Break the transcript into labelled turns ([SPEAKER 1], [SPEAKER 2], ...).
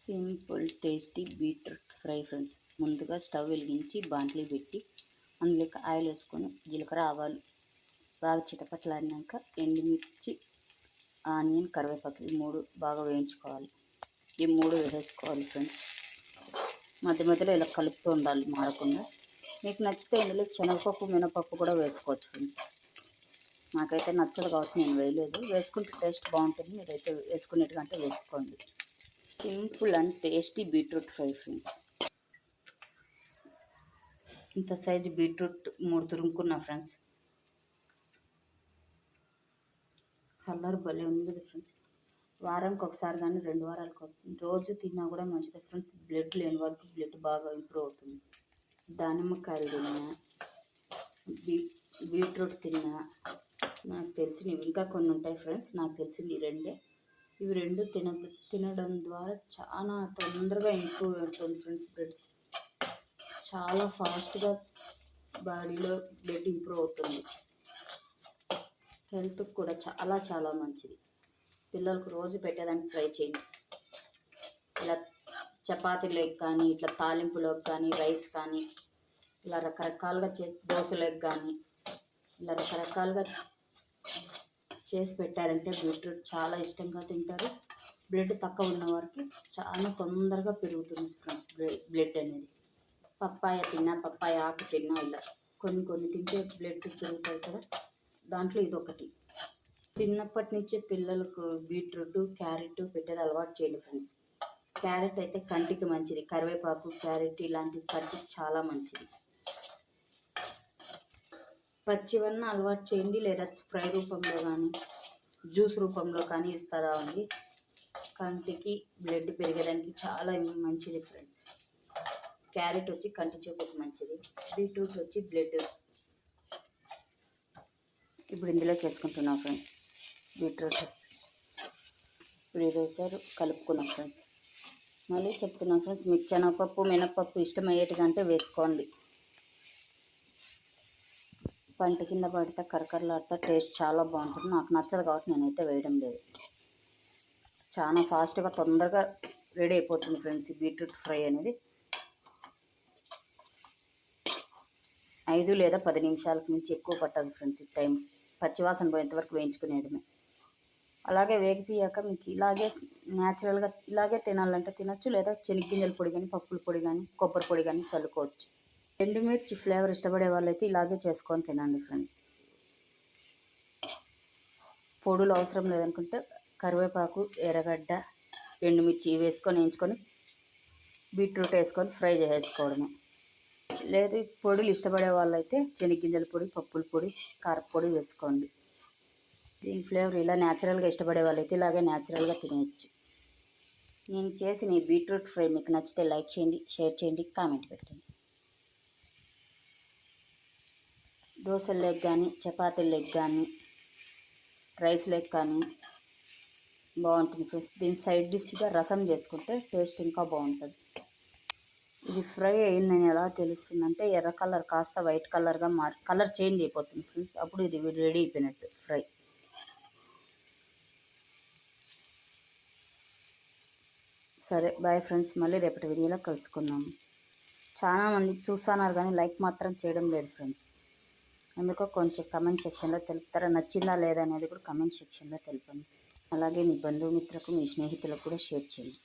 [SPEAKER 1] Simple tasty beetroot fry friends. ముందుగా stove వెలిగించి బాండ్లీ పెట్టి అందులోకి ఆయిల్ వేసుకొని జీలకర్ర ఆవాలు బాగా చిటపట్లాడినాక ఎండుమిర్చి ఆనియన్ కరివేపాకు ఈ మూడు బాగా వేయించుకోవాలి. ఈ మూడు వేసేసుకోవాలి ఫ్రెండ్స్. మధ్య మధ్యలో ఇలా కలుపుతూ ఉండాలి మాడకుండా. మీకు నచ్చితే ఇందులో శనగపప్పు మినపప్పు కూడా వేసుకోవచ్చు ఫ్రెండ్స్. నాకైతే నచ్చదు కాబట్టి నేను వేయలేదు. వేసుకుంటే టేస్ట్ బాగుంటుంది, మీరైతే వేసుకునేట్టుగా వేసుకోండి. Simple and tasty beetroot fry friends. ఇంత సైజు బీట్రూట్ 3 తురుముకున్నా ఫ్రెండ్స్. కలర్ భలే ఉంది కదా ఫ్రెండ్స్. వారానికి ఒకసారి కానీ 2 వారాలకు వస్తుంది. రోజు తిన్నా కూడా మంచిది ఫ్రెండ్స్. బ్లడ్ లేని వాళ్ళకి బ్లడ్ బాగా ఇంప్రూవ్ అవుతుంది. దానిమ్మకాయలు తిన్నా, బీట్రూట్ తిన్నా, నాకు తెలిసినవి ఇంకా కొన్ని ఉంటాయి ఫ్రెండ్స్. నాకు తెలిసింది ఈ రెండే. ఇవి రెండు తినడం ద్వారా చాలా తొందరగా ఇంప్రూవ్ అవుతుంది ఫ్రెండ్స్. బ్లడ్ చాలా ఫాస్ట్గా బాడీలో బ్లడ్ ఇంప్రూవ్ అవుతుంది. హెల్త్కి కూడా చాలా చాలా మంచిది. పిల్లలకు రోజు పెట్టేదానికి ట్రై చేయండి. ఇలా చపాతీలోకి కానీ, ఇట్లా తాలింపులోకి కానీ, రైస్ కానీ, ఇలా రకరకాలుగా చేసి దోశలోకి కానీ ఇలా రకరకాలుగా చేసి పెట్టారంటే బీట్రూట్ చాలా ఇష్టంగా తింటారు. బ్లడ్ తక్కువ ఉన్న వారికి చాలా తొందరగా పెరుగుతుంది ఫ్రెండ్స్ బ్లడ్ అనేది. పప్పాయ తిన్నా, పప్పాయ ఆకు తిన్నా, ఇలా కొన్ని తింటే బ్లడ్ పెరుగుతుంది కదా, దాంట్లో ఇదొకటి. చిన్నప్పటి నుంచే పిల్లలకు బీట్రూట్ క్యారెట్ పెట్టేది అలవాటు చేయండి ఫ్రెండ్స్. క్యారెట్ అయితే కంటికి మంచిది. కరివేపాకు క్యారెట్ ఇలాంటివి కంటికి చాలా మంచిది. పచ్చివన్న అలవాటు చేయండి, లేదా ఫ్రై రూపంలో కానీ జ్యూస్ రూపంలో కానీ ఇస్తారా అండి. కంటికి బ్లడ్ పెరిగేదానికి చాలా మంచిది ఫ్రెండ్స్. క్యారెట్ వచ్చి కంటి చూపుకి మంచిది, బీట్రూట్ వచ్చి బ్లడ్. ఇప్పుడు ఇందులోకి వేసుకుంటున్నాం ఫ్రెండ్స్ బీట్రూట్. ఇప్పుడు ఇది వేసారు, కలుపుకున్నాం ఫ్రెండ్స్. మళ్ళీ చెప్తున్నాం ఫ్రెండ్స్, మీకు శనగపప్పు మినపప్పు ఇష్టమయ్యేట్టుగా వేసుకోండి. పంట కింద పడితే కరకరలాడితే టేస్ట్ చాలా బాగుంటుంది. నాకు నచ్చదు కాబట్టి నేనైతే వేయడం లేదు. చాలా ఫాస్ట్గా తొందరగా రెడీ అయిపోతుంది ఫ్రెండ్స్ ఈ బీట్రూట్ ఫ్రై అనేది. 5 లేదా 10 నిమిషాలకు మించి ఎక్కువ పట్టదు ఫ్రెండ్స్. ఈ టైం పచ్చివాసన పోయేంతవరకు వేయించుకునేయడమే. అలాగే వేగిపోయాక మీకు ఇలాగే న్యాచురల్గా ఇలాగే తినాలంటే తినచ్చు, లేదా శనగగింజల పొడి కానీ, పప్పుల పొడి కానీ, కొబ్బరి పొడి కానీ చల్లుకోవచ్చు. ఎండుమిర్చి ఫ్లేవర్ ఇష్టపడే వాళ్ళైతే ఇలాగే చేసుకొని తినండి ఫ్రెండ్స్. పొడులు అవసరం లేదనుకుంటే కరివేపాకు, ఎర్రగడ్డ, ఎండుమిర్చి వేసుకొని వేయించుకొని బీట్రూట్ వేసుకొని ఫ్రై చేసుకోవడమే. లేదు పొడులు ఇష్టపడే వాళ్ళైతే శనగగింజల పొడి, పప్పుల పొడి, కారపొడి వేసుకోండి. దీని ఫ్లేవర్ ఇలా న్యాచురల్గా ఇష్టపడే వాళ్ళైతే ఇలాగే న్యాచురల్గా తినేయచ్చు. నేను చేసిన ఈ బీట్రూట్ ఫ్రై మీకు నచ్చితే లైక్ చేయండి, షేర్ చేయండి, కామెంట్ పెట్టండి. దోశల లెగ్ కానీ, చపాతీల లెగ్ కానీ, రైస్ లెగ్ కానీ బాగుంటుంది ఫ్రెండ్స్. దీని సైడ్ డిష్గా రసం చేసుకుంటే టేస్ట్ ఇంకా బాగుంటుంది. ఇది ఫ్రై అయిందని ఎలా తెలుస్తుందంటే ఎర్ర కలర్ కాస్త వైట్ కలర్గా కలర్ చేంజ్ అయిపోతుంది ఫ్రెండ్స్. అప్పుడు ఇది రెడీ అయిపోయినట్టు ఫ్రై. సరే బాయ్ ఫ్రెండ్స్, మళ్ళీ రేపటి వీడియోలో కలుసుకుందాము. చాలామంది చూస్తున్నారు కానీ లైక్ మాత్రం చేయడం లేదు ఫ్రెండ్స్. అందుకో కొంచెం కమెంట్ సెక్షన్లో తెలుపుతారా, నచ్చిందా లేదా అనేది కూడా కమెంట్ సెక్షన్లో తెలపండి. అలాగే మీ బంధుమిత్రులకు, మీ స్నేహితులకు కూడా షేర్ చేయండి.